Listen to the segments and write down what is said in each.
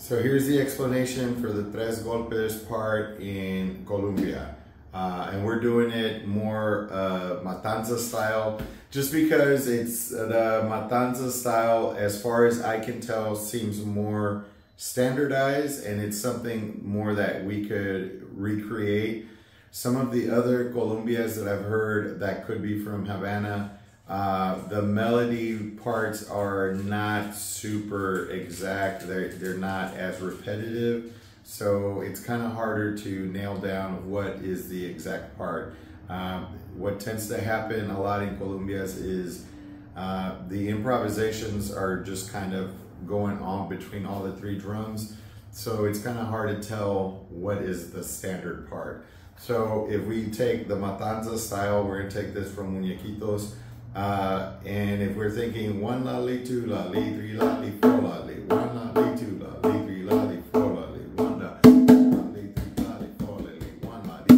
So here's the explanation for the Tres Golpes part in Colombia. And we're doing it more Matanza style, just because it's the Matanza style, as far as I can tell, seems more standardized, and it's something more that we could recreate. Some of the other Colombias that I've heard that could be from Havana, the melody parts are not super exact. They're not as repetitive. So it's kind of harder to nail down what is the exact part. What tends to happen a lot in Colombias is the improvisations are just kind of going on between all the three drums. So it's kind of hard to tell what is the standard part. So if we take the Matanza style, we're gonna take this from Muñequitos. And if we're thinking one lali, two lali, three lali, four lali, one lali, two lali, three lali, four lali, one lali, three lali, four lali, one lali,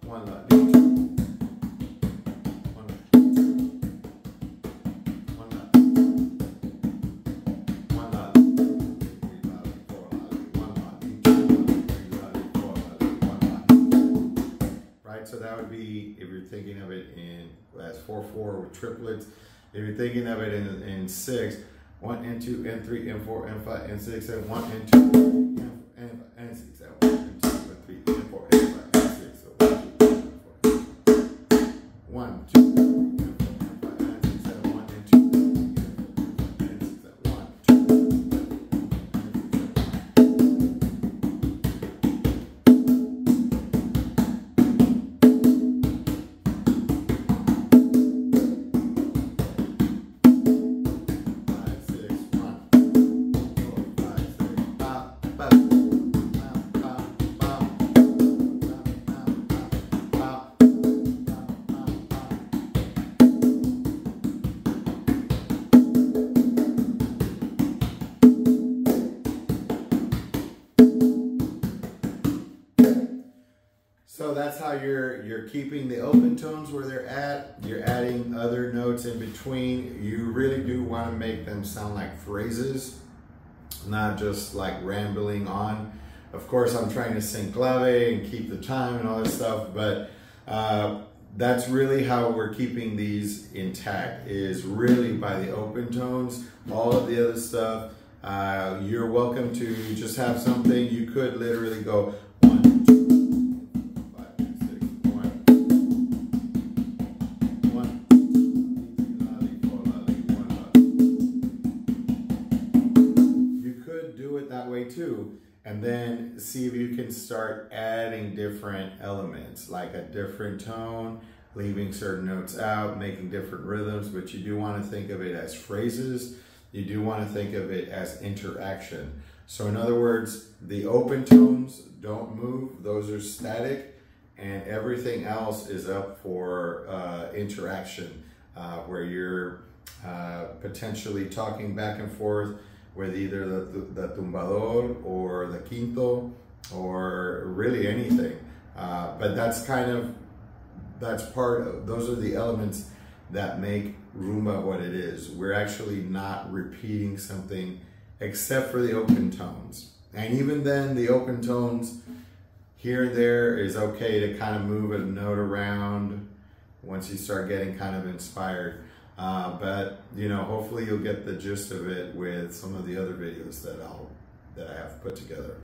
one lali, one lali, one lali, one lali, three lali, four lali, one lali, three lali, four lali, one lali. Right, so that would be, if you're thinking of it in as 4/4 with triplets. If you're thinking of it in 6, 1 and 2 and 3 and 4 and 5 and 6 and 1 and 2 and 6 and 1 and 2 and 3 and 4 and 5 and 6 and 1, 2 and 4 and 5 and 6 and 1 and 2 and 4 and 6 and 1, 2. So that's how you're keeping the open tones where they're at. You're adding other notes in between. You really do want to make them sound like phrases, not just like rambling on. Of course, I'm trying to sing clave and keep the time and all this stuff, but that's really how we're keeping these intact, is really by the open tones. All of the other stuff, you're welcome to just have something. You could literally go 1, 2, 5, 6, 1, 1, 3 lali, 4 lali, 1 lali. You could do it that way too, and then see if you can start adding different elements, like a different tone, leaving certain notes out, making different rhythms. But you do want to think of it as phrases. You do want to think of it as interaction. So in other words, the open tones don't move, those are static, and everything else is up for interaction, where you're potentially talking back and forth with either the tumbador or the quinto, or really anything. But that's those are the elements that make rumba what it is. We're actually not repeating something except for the open tones. And even then, the open tones here and there is okay to kind of move a note around once you start getting kind of inspired. But you know, hopefully you'll get the gist of it with some of the other videos that I have put together.